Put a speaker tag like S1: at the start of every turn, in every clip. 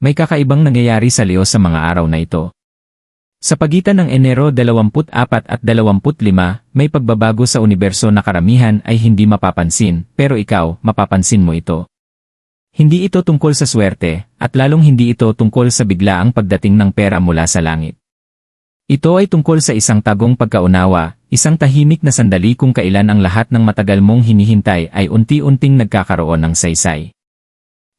S1: May kakaibang nangyayari sa Leo sa mga araw na ito. Sa pagitan ng Enero 24 at 25, may pagbabago sa universo na karamihan ay hindi mapapansin, pero ikaw, mapapansin mo ito. Hindi ito tungkol sa swerte, at lalong hindi ito tungkol sa biglaang pagdating ng pera mula sa langit. Ito ay tungkol sa isang tagong pagkaunawa, isang tahimik na sandali kung kailan ang lahat ng matagal mong hinihintay ay unti-unting nagkakaroon ng saysay.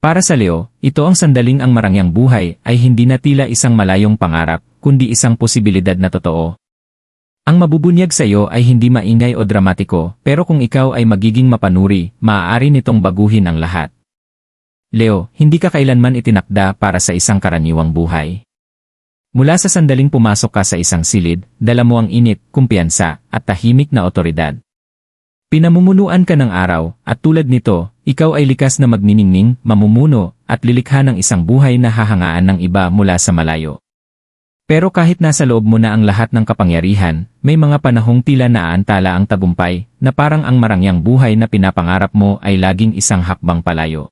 S1: Para sa Leo, ito ang sandaling ang marangyang buhay ay hindi na tila isang malayong pangarap, kundi isang posibilidad na totoo. Ang mabubunyag sa iyo ay hindi maingay o dramatiko, pero kung ikaw ay magiging mapanuri, maaari nitong baguhin ang lahat. Leo, hindi ka kailanman itinakda para sa isang karaniwang buhay. Mula sa sandaling pumasok ka sa isang silid, dala mo ang init, kumpiyansa, at tahimik na otoridad. Pinamumunuan ka ng araw, at tulad nito, ikaw ay likas na magniningning, mamumuno, at lilikha ng isang buhay na hahangaan ng iba mula sa malayo. Pero kahit nasa loob mo na ang lahat ng kapangyarihan, may mga panahong tila naaantala ang tagumpay, na parang ang marangyang buhay na pinapangarap mo ay laging isang hakbang palayo.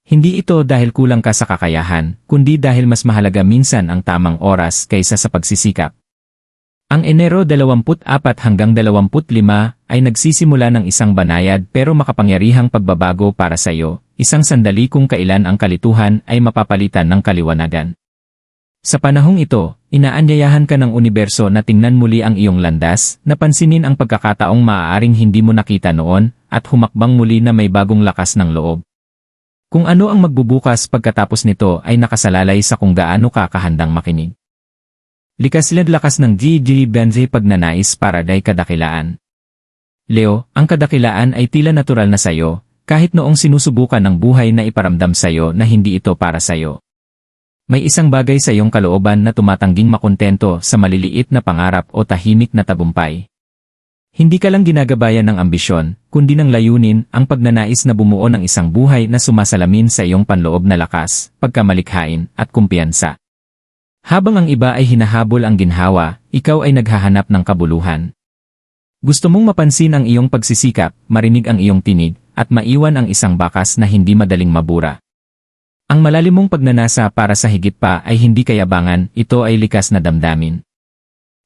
S1: Hindi ito dahil kulang ka sa kakayahan, kundi dahil mas mahalaga minsan ang tamang oras kaysa sa pagsisikap. Ang Enero 24 hanggang 25 ay nagsisimula ng isang banayad pero makapangyarihang pagbabago para sa iyo, isang sandali kung kailan ang kalituhan ay mapapalitan ng kaliwanagan. Sa panahong ito, inaanyayahan ka ng universo na tingnan muli ang iyong landas, napansinin ang pagkakataong maaaring hindi mo nakita noon, at humakbang muli na may bagong lakas ng loob. Kung ano ang magbubukas pagkatapos nito ay nakasalalay sa kung gaano ka kahandang makinig. Likas lakas ng G.G. Benzi pagnanais para day kadakilaan. Leo, ang kadakilaan ay tila natural na sayo, kahit noong sinusubukan ng buhay na iparamdam sayo na hindi ito para sayo. May isang bagay sa iyong kalooban na tumatangging makontento sa maliliit na pangarap o tahimik na tagumpay. Hindi ka lang ginagabayan ng ambisyon, kundi ng layunin, ang pagnanais na bumuo ng isang buhay na sumasalamin sa iyong panloob na lakas, pagkamalikhain, at kumpiyansa. Habang ang iba ay hinahabol ang ginhawa, ikaw ay naghahanap ng kabuluhan. Gusto mong mapansin ang iyong pagsisikap, marinig ang iyong tinig, at maiwan ang isang bakas na hindi madaling mabura. Ang malalim mong pagnanasa para sa higit pa ay hindi kayabangan, ito ay likas na damdamin.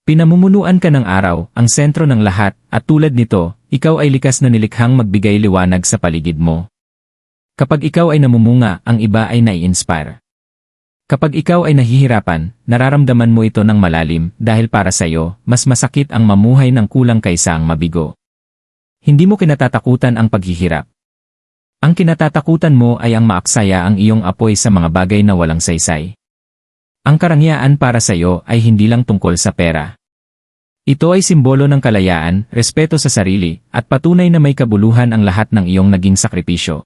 S1: Pinamumunuan ka ng araw, ang sentro ng lahat, at tulad nito, ikaw ay likas na nilikhang magbigay liwanag sa paligid mo. Kapag ikaw ay namumunga, ang iba ay nai-inspire. Kapag ikaw ay nahihirapan, nararamdaman mo ito ng malalim dahil para sa iyo, mas masakit ang mamuhay ng kulang kaysa ang mabigo. Hindi mo kinatatakutan ang paghihirap. Ang kinatatakutan mo ay ang maaksaya ang iyong apoy sa mga bagay na walang saysay. Ang karangyaan para sa iyo ay hindi lang tungkol sa pera. Ito ay simbolo ng kalayaan, respeto sa sarili, at patunay na may kabuluhan ang lahat ng iyong naging sakripisyo.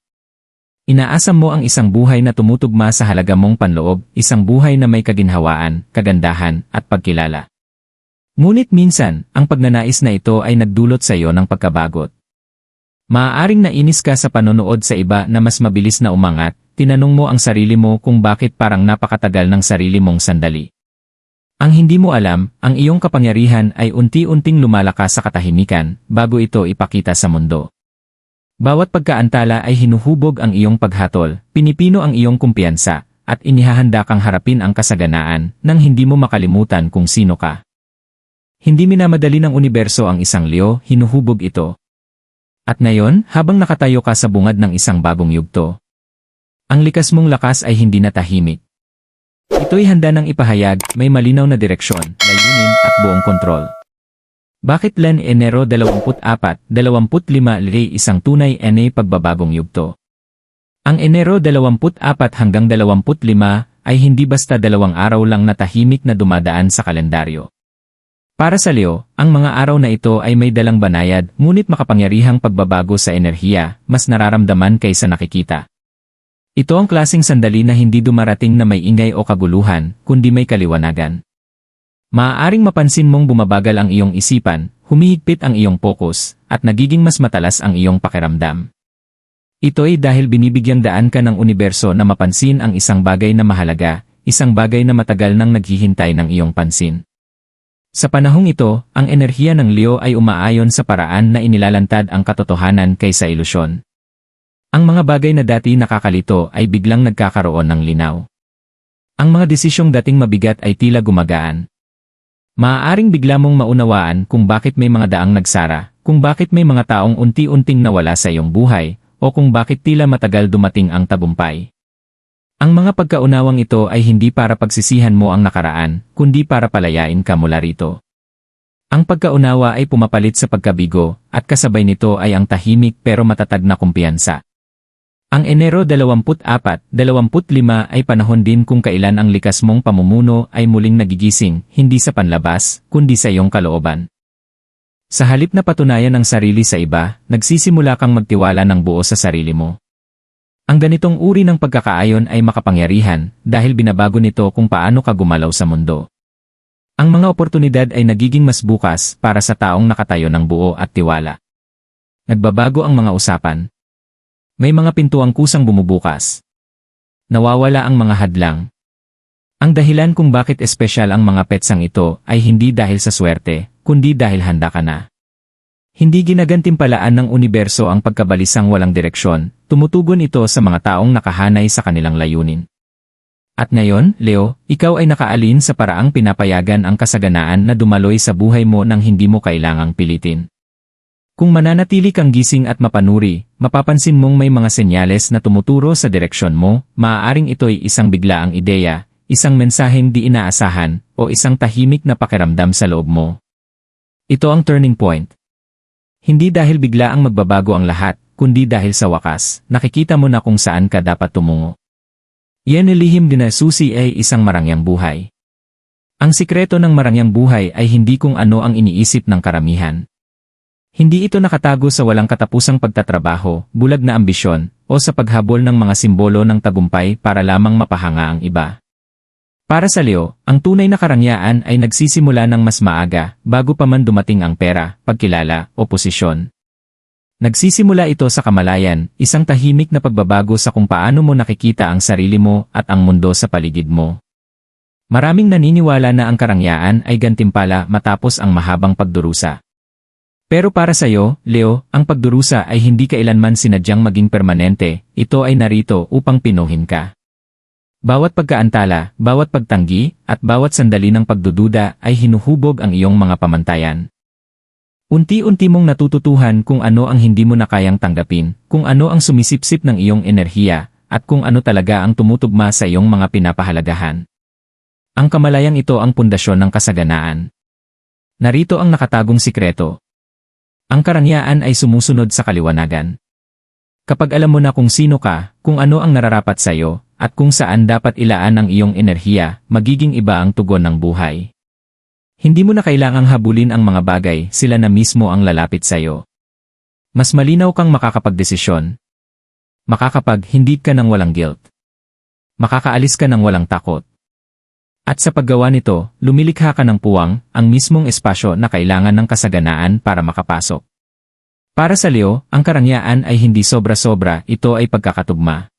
S1: Inaasam mo ang isang buhay na tumutugma sa halaga mong panloob, isang buhay na may kaginhawaan, kagandahan, at pagkilala. Ngunit minsan, ang pagnanais na ito ay nagdulot sa iyo ng pagkabagot. Maaaring nainis ka sa panonood sa iba na mas mabilis na umangat, tinanong mo ang sarili mo kung bakit parang napakatagal ng sarili mong sandali. Ang hindi mo alam, ang iyong kapangyarihan ay unti-unting lumalakas sa katahimikan, bago ito ipakita sa mundo. Bawat pagkaantala ay hinuhubog ang iyong paghatol, pinipino ang iyong kumpiyansa, at inihahanda kang harapin ang kasaganaan, nang hindi mo makalimutan kung sino ka. Hindi minamadali ng universo ang isang Leo, hinuhubog ito. At ngayon, habang nakatayo ka sa bungad ng isang bagong yugto, ang likas mong lakas ay hindi na tahimik. Ito'y handa ng ipahayag, may malinaw na direksyon, layunin, at buong kontrol. Bakit Len Enero 24, 25 Ley isang tunay pagbabagong yugto? Ang Enero 24 hanggang 25 ay hindi basta 2 araw lang na tahimik na dumadaan sa kalendaryo. Para sa Leo, ang mga araw na ito ay may dalang banayad, ngunit makapangyarihang pagbabago sa enerhiya, mas nararamdaman kaysa nakikita. Ito ang klaseng sandali na hindi dumarating na may ingay o kaguluhan, kundi may kaliwanagan. Maaaring mapansin mong bumabagal ang iyong isipan, humihigpit ang iyong focus, at nagiging mas matalas ang iyong pakiramdam. Ito ay dahil binibigyang daan ka ng universo na mapansin ang isang bagay na mahalaga, isang bagay na matagal nang naghihintay ng iyong pansin. Sa panahong ito, ang enerhiya ng Leo ay umaayon sa paraan na inilalantad ang katotohanan kaysa ilusyon. Ang mga bagay na dati nakakalito ay biglang nagkakaroon ng linaw. Ang mga desisyong dating mabigat ay tila gumagaan. Maaaring bigla mong maunawaan kung bakit may mga daang nagsara, kung bakit may mga taong unti-unting nawala sa iyong buhay, o kung bakit tila matagal dumating ang tagumpay. Ang mga pagkaunawang ito ay hindi para pagsisihan mo ang nakaraan, kundi para palayain ka mula rito. Ang pagkaunawa ay pumapalit sa pagkabigo, at kasabay nito ay ang tahimik pero matatag na kumpiyansa. Ang Enero 24-25 ay panahon din kung kailan ang likas mong pamumuno ay muling nagigising, hindi sa panlabas, kundi sa iyong kalooban. Sa halip na patunayan ang sarili sa iba, nagsisimula kang magtiwala ng buo sa sarili mo. Ang ganitong uri ng pagkakaayon ay makapangyarihan dahil binabago nito kung paano ka gumalaw sa mundo. Ang mga oportunidad ay nagiging mas bukas para sa taong nakatayo ng buo at tiwala. Nagbabago ang mga usapan. May mga pintuang kusang bumubukas. Nawawala ang mga hadlang. Ang dahilan kung bakit espesyal ang mga petsang ito ay hindi dahil sa swerte, kundi dahil handa ka na. Hindi ginagantimpalaan ng universo ang pagkabalisang walang direksyon, tumutugon ito sa mga taong nakahanay sa kanilang layunin. At ngayon, Leo, ikaw ay nakaalin sa paraang pinapayagan ang kasaganaan na dumaloy sa buhay mo nang hindi mo kailangang pilitin. Kung mananatili kang gising at mapanuri, mapapansin mong may mga senyales na tumuturo sa direksyon mo, maaaring ito'y isang biglaang ideya, isang mensaheng di inaasahan, o isang tahimik na pakiramdam sa loob mo. Ito ang turning point. Hindi dahil biglaang magbabago ang lahat, kundi dahil sa wakas, nakikita mo na kung saan ka dapat tumungo. Yan nilihim din na susi ay isang marangyang buhay. Ang sikreto ng marangyang buhay ay hindi kung ano ang iniisip ng karamihan. Hindi ito nakatago sa walang katapusang pagtatrabaho, bulag na ambisyon, o sa paghabol ng mga simbolo ng tagumpay para lamang mapahanga ang iba. Para sa Leo, ang tunay na karangyaan ay nagsisimula ng mas maaga, bago pa man dumating ang pera, pagkilala, o posisyon. Nagsisimula ito sa kamalayan, isang tahimik na pagbabago sa kung paano mo nakikita ang sarili mo at ang mundo sa paligid mo. Maraming naniniwala na ang karangyaan ay gantimpala matapos ang mahabang pagdurusa. Pero para sa iyo, Leo, ang pagdurusa ay hindi kailanman sinadyang maging permanente, ito ay narito upang pinuhin ka. Bawat pagkaantala, bawat pagtanggi, at bawat sandali ng pagdududa ay hinuhubog ang iyong mga pamantayan. Unti-unti mong natututuhan kung ano ang hindi mo na kayang tanggapin, kung ano ang sumisipsip ng iyong enerhiya, at kung ano talaga ang tumutugma sa iyong mga pinapahalagahan. Ang kamalayang ito ang pundasyon ng kasaganaan. Narito ang nakatagong sikreto. Ang karangyaan ay sumusunod sa kaliwanagan. Kapag alam mo na kung sino ka, kung ano ang nararapat sa iyo, at kung saan dapat ilaan ang iyong enerhiya, magiging iba ang tugon ng buhay. Hindi mo na kailangang habulin ang mga bagay, sila na mismo ang lalapit sa iyo. Mas malinaw kang makakapagdesisyon. Makakapag-hindi ka ng walang guilt. Makakaalis ka ng walang takot. At sa paggawa nito, lumilikha ka ng puwang, ang mismong espasyo na kailangan ng kasaganaan para makapasok. Para sa Leo, ang karangyaan ay hindi sobra-sobra, ito ay pagkakatugma.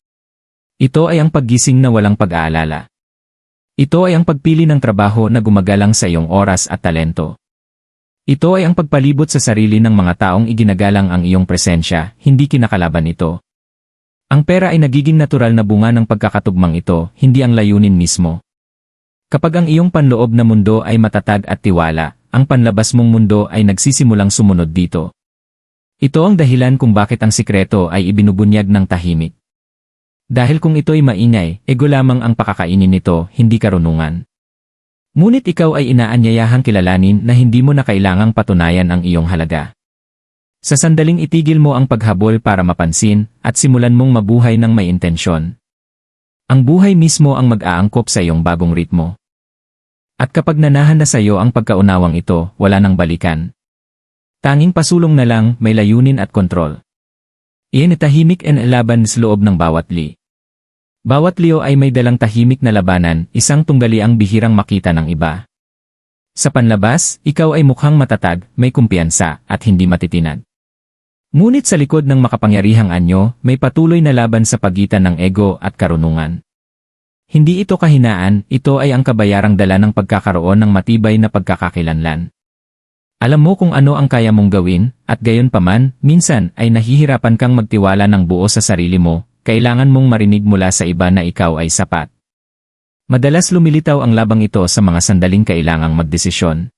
S1: Ito ay ang paggising na walang pag-aalala. Ito ay ang pagpili ng trabaho na gumagalang sa iyong oras at talento. Ito ay ang pagpalibot sa sarili ng mga taong iginagalang ang iyong presensya, hindi kinakalaban ito. Ang pera ay nagiging natural na bunga ng pagkakatugmang ito, hindi ang layunin mismo. Kapag ang iyong panloob na mundo ay matatag at tiwala, ang panlabas mong mundo ay nagsisimulang sumunod dito. Ito ang dahilan kung bakit ang sikreto ay ibinubunyag ng tahimik. Dahil kung ito'y maingay, ego lamang ang pakakainin nito, hindi karunungan. Ngunit ikaw ay inaanyayahang kilalanin na hindi mo na kailangang patunayan ang iyong halaga. Sa sandaling itigil mo ang paghabol para mapansin, at simulan mong mabuhay ng may intensyon. Ang buhay mismo ang mag-aangkop sa iyong bagong ritmo. At kapag nanahan na sa iyo ang pagkaunawang ito, wala nang balikan. Tanging pasulong na lang, may layunin at kontrol. Iyan ay tahimik and laban sa loob ng bawat li. Bawat Leo ay may dalang tahimik na labanan, isang tunggali ang bihirang makita ng iba. Sa panlabas, ikaw ay mukhang matatag, may kumpiyansa, at hindi matitinag. Ngunit sa likod ng makapangyarihang anyo, may patuloy na laban sa pagitan ng ego at karunungan. Hindi ito kahinaan, ito ay ang kabayarang dala ng pagkakaroon ng matibay na pagkakakilanlan. Alam mo kung ano ang kaya mong gawin, at gayon paman, minsan ay nahihirapan kang magtiwala ng buo sa sarili mo, kailangan mong marinig mula sa iba na ikaw ay sapat. Madalas lumilitaw ang labang ito sa mga sandaling kailangang magdesisyon.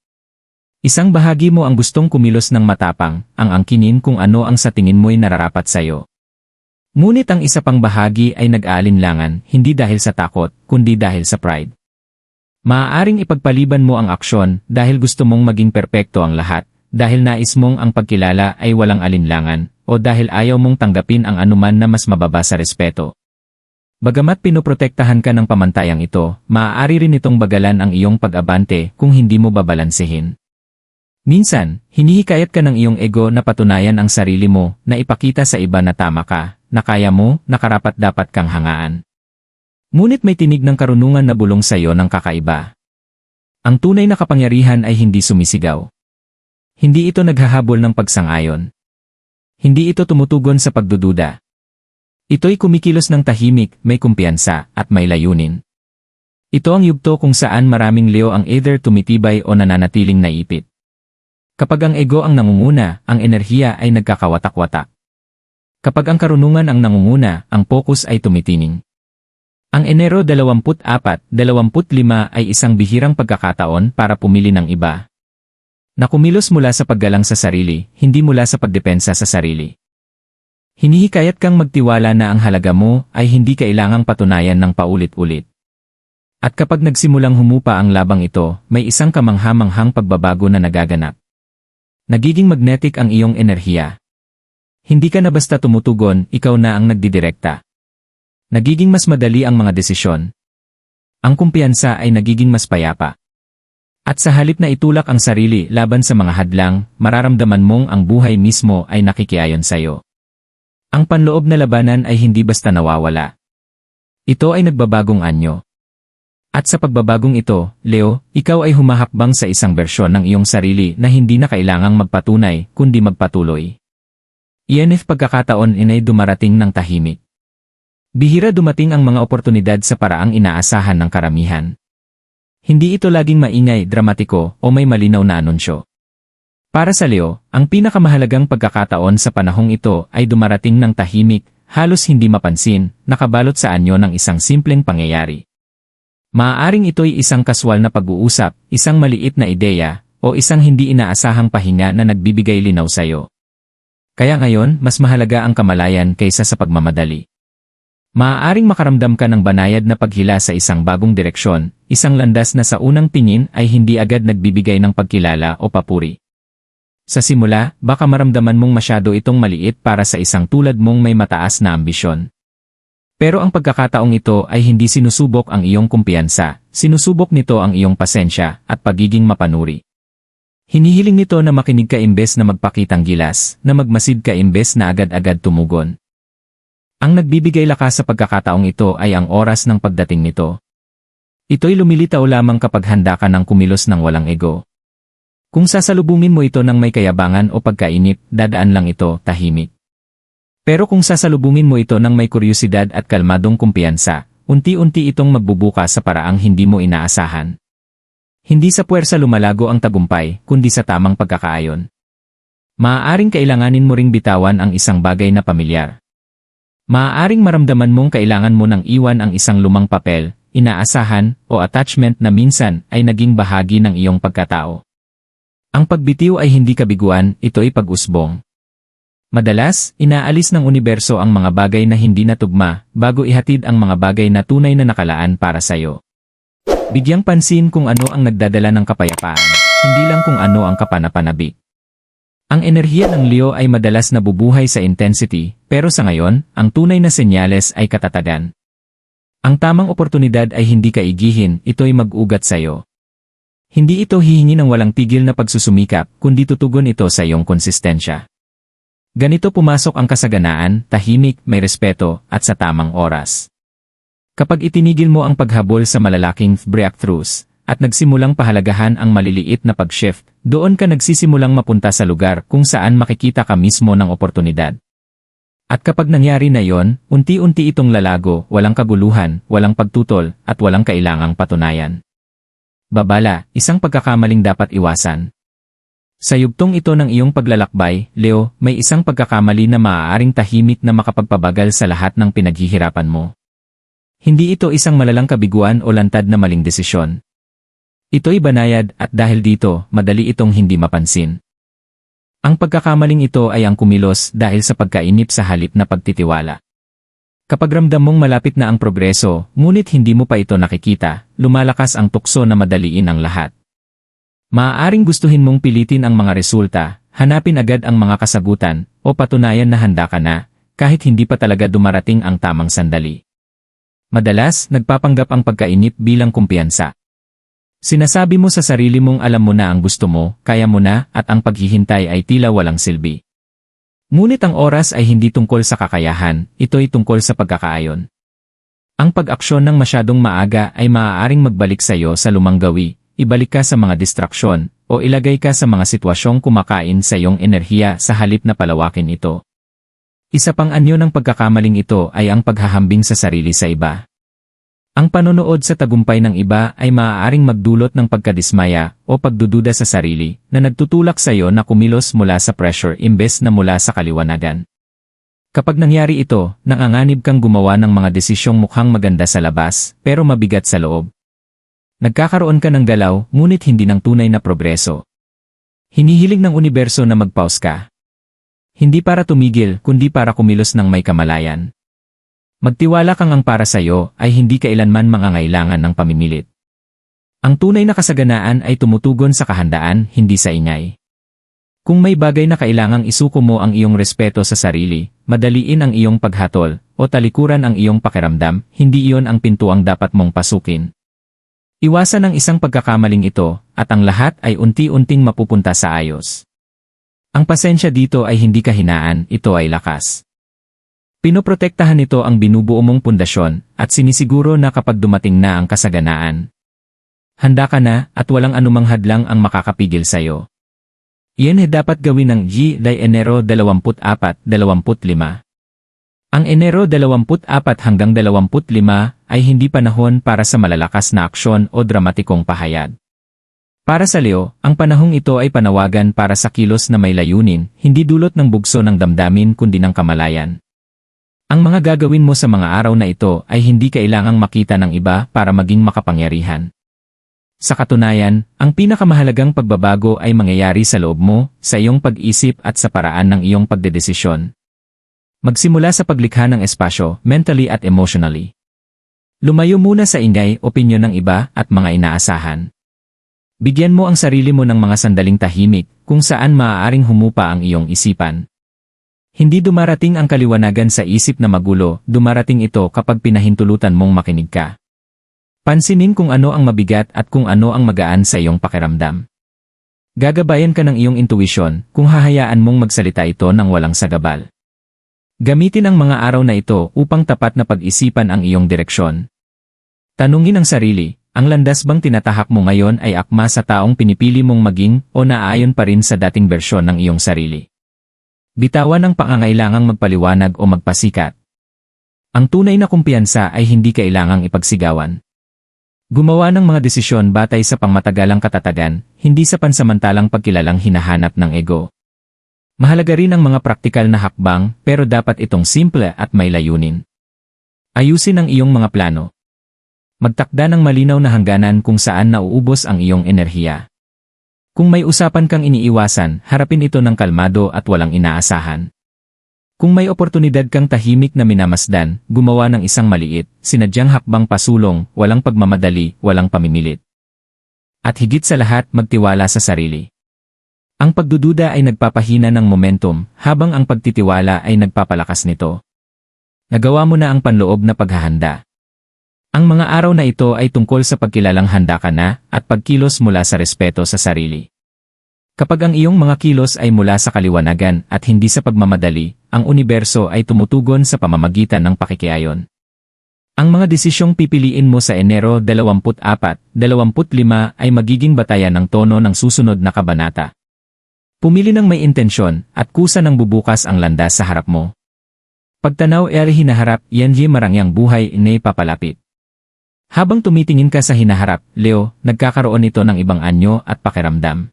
S1: Isang bahagi mo ang gustong kumilos ng matapang, ang angkinin kung ano ang sa tingin mo'y nararapat sa'yo. Ngunit ang isa pang bahagi ay nag-aalinlangan, hindi dahil sa takot, kundi dahil sa pride. Maaaring ipagpaliban mo ang aksyon dahil gusto mong maging perpekto ang lahat, dahil nais mong ang pagkilala ay walang alinlangan, o dahil ayaw mong tanggapin ang anuman na mas mababa sa respeto. Bagamat pinoprotektahan ka ng pamantayang ito, maaari rin itong bagalan ang iyong pag-abante kung hindi mo babalansehin. Minsan, hinihikayat ka ng iyong ego na patunayan ang sarili mo, na ipakita sa iba na tama ka, na kaya mo, na karapat-dapat kang hangaan. Ngunit may tinig ng karunungan na bulong sa iyo ng kakaiba. Ang tunay na kapangyarihan ay hindi sumisigaw. Hindi ito naghahabol ng pagsang-ayon. Hindi ito tumutugon sa pagdududa. Ito'y kumikilos ng tahimik, may kumpiyansa, at may layunin. Ito ang yugto kung saan maraming Leo ang either tumitibay o nananatiling naipit. Kapag ang ego ang nangunguna, ang enerhiya ay nagkakawatak-watak. Kapag ang karunungan ang nangunguna, ang focus ay tumitining. Ang Enero 24-25 ay isang bihirang pagkakataon para pumili ng iba. Na kumilos mula sa paggalang sa sarili, hindi mula sa pagdepensa sa sarili. Hinihikayat kang magtiwala na ang halaga mo ay hindi kailangang patunayan ng paulit-ulit. At kapag nagsimulang humupa ang labang ito, may isang kamangha-manghang pagbabago na nagaganap. Nagiging magnetic ang iyong enerhiya. Hindi ka na basta tumutugon, ikaw na ang nagdidirekta. Nagiging mas madali ang mga desisyon. Ang kumpiyansa ay nagiging mas payapa. At sa halip na itulak ang sarili laban sa mga hadlang, mararamdaman mong ang buhay mismo ay nakikiayon sa iyo. Ang panloob na labanan ay hindi basta nawawala. Ito ay nagbabagong anyo. At sa pagbabagong ito, Leo, ikaw ay humahakbang sa isang bersyon ng iyong sarili na hindi na kailangang magpatunay, kundi magpatuloy. Iyan pagkakataon inay dumarating ng tahimik. Bihira dumating ang mga oportunidad sa paraang inaasahan ng karamihan. Hindi ito laging maingay, dramatiko, o may malinaw na anunsyo. Para sa Leo, ang pinakamahalagang pagkakataon sa panahong ito ay dumarating ng tahimik, halos hindi mapansin, nakabalot sa anyo ng isang simpleng pangyayari. Maaaring ito'y isang kaswal na pag-uusap, isang maliit na ideya, o isang hindi inaasahang pahinga na nagbibigay linaw sa iyo. Kaya ngayon, mas mahalaga ang kamalayan kaysa sa pagmamadali. Maaaring makaramdam ka ng banayad na paghila sa isang bagong direksyon, isang landas na sa unang tingin ay hindi agad nagbibigay ng pagkilala o papuri. Sa simula, baka maramdaman mong masyado itong maliit para sa isang tulad mong may mataas na ambisyon. Pero ang pagkakataong ito ay hindi sinusubok ang iyong kumpiyansa, sinusubok nito ang iyong pasensya at pagiging mapanuri. Hinihiling nito na makinig ka imbes na magpakitang gilas, na magmasid ka imbes na agad-agad tumugon. Ang nagbibigay lakas sa pagkakataong ito ay ang oras ng pagdating nito. Ito'y lumilitaw lamang kapag handa ka ng kumilos ng walang ego. Kung sasalubungin mo ito ng may kayabangan o pagkainip, dadaan lang ito, tahimik. Pero kung sasalubungin mo ito ng may kuryosidad at kalmadong kumpiyansa, unti-unti itong magbubukas sa paraang hindi mo inaasahan. Hindi sa puwersa lumalago ang tagumpay, kundi sa tamang pagkakaayon. Maaaring kailanganin mo ring bitawan ang isang bagay na pamilyar. Maaaring maramdaman mong kailangan mo nang iwan ang isang lumang papel, inaasahan, o attachment na minsan ay naging bahagi ng iyong pagkatao. Ang pagbitiw ay hindi kabiguan, ito'y pag-usbong. Madalas, inaalis ng universo ang mga bagay na hindi natugma, bago ihatid ang mga bagay na tunay na nakalaan para sa iyo. Bigyang pansin kung ano ang nagdadala ng kapayapaan, hindi lang kung ano ang kapanapanabik. Ang enerhiya ng Leo ay madalas nabubuhay sa intensity, pero sa ngayon, ang tunay na senyales ay katatagan. Ang tamang oportunidad ay hindi kaigihin, ito'y mag-ugat sa iyo. Hindi ito hihingi ng walang tigil na pagsusumikap, kundi tutugon ito sa iyong konsistensya. Ganito pumasok ang kasaganaan, tahimik, may respeto, at sa tamang oras. Kapag itinigil mo ang paghabol sa malalaking breakthroughs, at nagsimulang pahalagahan ang maliliit na pag-shift, doon ka nagsisimulang mapunta sa lugar kung saan makikita ka mismo ng oportunidad. At kapag nangyari na yon, unti-unti itong lalago, walang kaguluhan, walang pagtutol, at walang kailangang patunayan. Babala, isang pagkakamaling dapat iwasan. Sa yugtong ito ng iyong paglalakbay, Leo, may isang pagkakamali na maaaring tahimik na makapagpabagal sa lahat ng pinaghihirapan mo. Hindi ito isang malalang kabiguan o lantad na maling desisyon. Ito'y banayad at dahil dito, madali itong hindi mapansin. Ang pagkakamaling ito ay ang kumilos dahil sa pagkainip sa halip na pagtitiwala. Kapag ramdam mong malapit na ang progreso, ngunit hindi mo pa ito nakikita, lumalakas ang tukso na madaliin ang lahat. Maaaring gustuhin mong pilitin ang mga resulta, hanapin agad ang mga kasagutan, o patunayan na handa ka na, kahit hindi pa talaga dumarating ang tamang sandali. Madalas, nagpapanggap ang pagkainip bilang kumpiyansa. Sinasabi mo sa sarili mong alam mo na ang gusto mo, kaya mo na, at ang paghihintay ay tila walang silbi. Ngunit ang oras ay hindi tungkol sa kakayahan, ito'y tungkol sa pagkakaayon. Ang pag-aksyon ng masyadong maaga ay maaaring magbalik sa iyo sa lumang gawi, ibalik ka sa mga distraksyon, o ilagay ka sa mga sitwasyong kumakain sa iyong enerhiya sa halip na palawakin ito. Isa pang anyo ng pagkakamaling ito ay ang paghahambing sa sarili sa iba. Ang panonood sa tagumpay ng iba ay maaaring magdulot ng pagkadismaya o pagdududa sa sarili na nagtutulak sa iyo na kumilos mula sa pressure imbes na mula sa kaliwanagan. Kapag nangyari ito, nanganganib kang gumawa ng mga desisyong mukhang maganda sa labas pero mabigat sa loob. Nagkakaroon ka ng galaw ngunit hindi ng tunay na progreso. Hinihiling ng universo na mag-pause ka. Hindi para tumigil kundi para kumilos ng may kamalayan. Magtiwala kang ang para sa iyo ay hindi kailanman mangangailangan ng pamimilit. Ang tunay na kasaganaan ay tumutugon sa kahandaan, hindi sa ingay. Kung may bagay na kailangang isuko mo ang iyong respeto sa sarili, madaliin ang iyong paghatol, o talikuran ang iyong pakiramdam, hindi iyon ang pintuang dapat mong pasukin. Iwasan ang isang pagkakamaling ito, at ang lahat ay unti-unting mapupunta sa ayos. Ang pasensya dito ay hindi kahinaan, ito ay lakas. Pinoprotektahan nito ang binubuo mong pundasyon at sinisiguro na kapag dumating na ang kasaganaan, handa ka na at walang anumang hadlang ang makakapigil sa iyo. Iyan ay dapat gawin ng Enero 24-25. Ang Enero 24 hanggang 25 ay hindi panahon para sa malalakas na aksyon o dramatikong pahayag. Para sa Leo, ang panahong ito ay panawagan para sa kilos na may layunin, hindi dulot ng bugso ng damdamin kundi ng kamalayan. Ang mga gagawin mo sa mga araw na ito ay hindi kailangang makita ng iba para maging makapangyarihan. Sa katunayan, ang pinakamahalagang pagbabago ay mangyayari sa loob mo, sa iyong pag-isip at sa paraan ng iyong pagdedesisyon. Magsimula sa paglikha ng espasyo, mentally at emotionally. Lumayo muna sa ingay, opinyon ng iba at mga inaasahan. Bigyan mo ang sarili mo ng mga sandaling tahimik kung saan maaaring humupa ang iyong isipan. Hindi dumarating ang kaliwanagan sa isip na magulo, dumarating ito kapag pinahintulutan mong makinig ka. Pansinin kung ano ang mabigat at kung ano ang magaan sa iyong pakiramdam. Gagabayan ka ng iyong intuisyon kung hahayaan mong magsalita ito ng walang sagabal. Gamitin ang mga araw na ito upang tapat na pag-isipan ang iyong direksyon. Tanungin ang sarili, ang landas bang tinatahak mo ngayon ay akma sa taong pinipili mong maging o naaayon pa rin sa dating bersyon ng iyong sarili? Bitawan ang pangangailangang magpaliwanag o magpasikat. Ang tunay na kumpiyansa ay hindi kailangang ipagsigawan. Gumawa ng mga desisyon batay sa pangmatagalang katatagan, hindi sa pansamantalang pagkilalang hinahanap ng ego. Mahalaga rin ang mga praktikal na hakbang, pero dapat itong simple at may layunin. Ayusin ang iyong mga plano. Magtakda ng malinaw na hangganan kung saan nauubos ang iyong enerhiya. Kung may usapan kang iniiwasan, harapin ito ng kalmado at walang inaasahan. Kung may oportunidad kang tahimik na minamasdan, gumawa ng isang maliit, sinadyang hakbang pasulong, walang pagmamadali, walang pamimilit. At higit sa lahat, magtiwala sa sarili. Ang pagdududa ay nagpapahina ng momentum, habang ang pagtitiwala ay nagpapalakas nito. Nagawa mo na ang panloob na paghahanda. Ang mga araw na ito ay tungkol sa pagkilalang handa ka na at pagkilos mula sa respeto sa sarili. Kapag ang iyong mga kilos ay mula sa kaliwanagan at hindi sa pagmamadali, ang universo ay tumutugon sa pamamagitan ng pakikiayon. Ang mga desisyong pipiliin mo sa Enero 24-25 ay magiging batayan ng tono ng susunod na kabanata. Pumili ng may intensyon at kusa ng bubukas ang landas sa harap mo. Pagtanaw ay hinaharap, yan marangyang buhay inay papalapit. Habang tumitingin ka sa hinaharap, Leo, nagkakaroon ito ng ibang anyo at pakiramdam.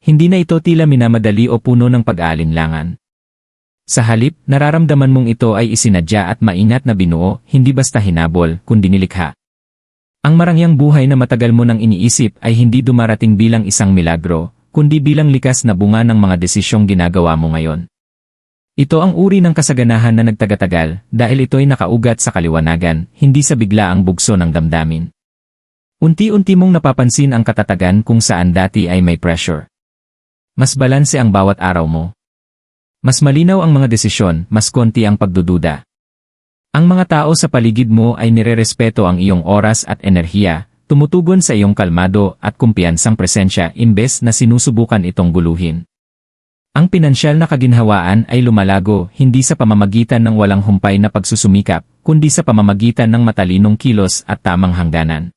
S1: Hindi na ito tila minamadali o puno ng pag-aalinlangan. Sa halip, nararamdaman mong ito ay isinadya at maingat na binuo, hindi basta hinabol, kundi nilikha. Ang marangyang buhay na matagal mo nang iniisip ay hindi dumarating bilang isang milagro, kundi bilang likas na bunga ng mga desisyong ginagawa mo ngayon. Ito ang uri ng kasaganahan na nagtagatagal dahil ito'y nakaugat sa kaliwanagan, hindi sa biglaang bugso ng damdamin. Unti-unti mong napapansin ang katatagan kung saan dati ay may pressure. Mas balanse ang bawat araw mo. Mas malinaw ang mga desisyon, mas konti ang pagdududa. Ang mga tao sa paligid mo ay nirerespeto ang iyong oras at enerhiya, tumutugon sa iyong kalmado at kumpiyansang presensya imbes na sinusubukan itong guluhin. Ang pinansyal na kaginhawaan ay lumalago hindi sa pamamagitan ng walang humpay na pagsusumikap, kundi sa pamamagitan ng matalinong kilos at tamang hangganan.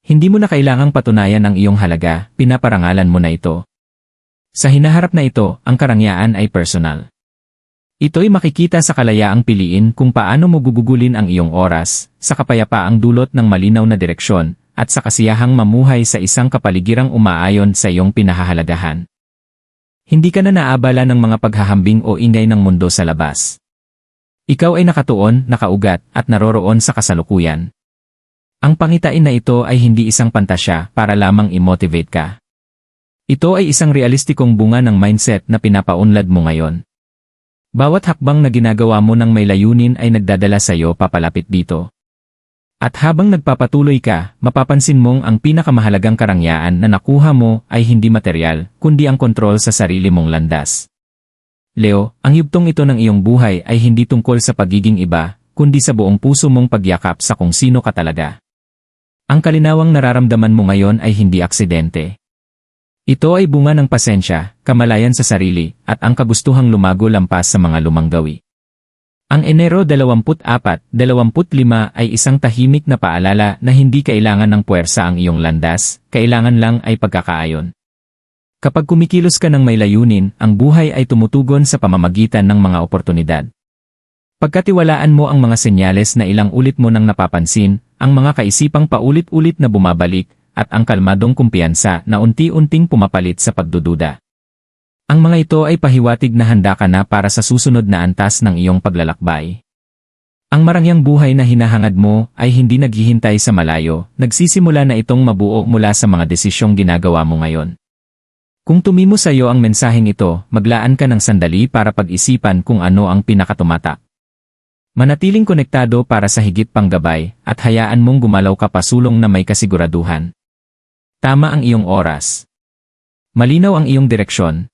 S1: Hindi mo na kailangang patunayan ang iyong halaga, pinaparangalan mo na ito. Sa hinaharap na ito, ang karangyaan ay personal. Ito'y makikita sa kalayaang piliin kung paano mo gugugulin ang iyong oras, sa kapayapaang dulot ng malinaw na direksyon, at sa kasiyahang mamuhay sa isang kapaligirang umaayon sa iyong pinahahalagahan. Hindi ka na naabala ng mga paghahambing o ingay ng mundo sa labas. Ikaw ay nakatuon, nakaugat, at naroroon sa kasalukuyan. Ang pangitain na ito ay hindi isang pantasya para lamang i-motivate ka. Ito ay isang realistikong bunga ng mindset na pinapaunlad mo ngayon. Bawat hakbang na ginagawa mo ng may layunin ay nagdadala sa iyo papalapit dito. At habang nagpapatuloy ka, mapapansin mong ang pinakamahalagang karangyaan na nakuha mo ay hindi material, kundi ang kontrol sa sarili mong landas. Leo, ang yugtong ito ng iyong buhay ay hindi tungkol sa pagiging iba, kundi sa buong puso mong pagyakap sa kung sino ka talaga. Ang kalinawang nararamdaman mo ngayon ay hindi aksidente. Ito ay bunga ng pasensya, kamalayan sa sarili, at ang kagustuhang lumago lampas sa mga lumang gawi. Ang Enero 24-25 ay isang tahimik na paalala na hindi kailangan ng puwersa ang iyong landas, kailangan lang ay pagkakaayon. Kapag kumikilos ka ng may layunin, ang buhay ay tumutugon sa pamamagitan ng mga oportunidad. Pagkatiwalaan mo ang mga senyales na ilang ulit mo nang napapansin, ang mga kaisipang paulit-ulit na bumabalik, at ang kalmadong kumpiyansa na unti-unting pumapalit sa pagdududa. Ang mga ito ay pahiwatig na handa ka na para sa susunod na antas ng iyong paglalakbay. Ang marangyang buhay na hinahangad mo ay hindi naghihintay sa malayo, nagsisimula na itong mabuo mula sa mga desisyong ginagawa mo ngayon. Kung tumimo sa iyo ang mensaheng ito, maglaan ka ng sandali para pag-isipan kung ano ang pinakatumatak. Manatiling konektado para sa higit pang gabay, at hayaan mong gumalaw ka pasulong na may kasiguraduhan. Tama ang iyong oras. Malinaw ang iyong direksyon,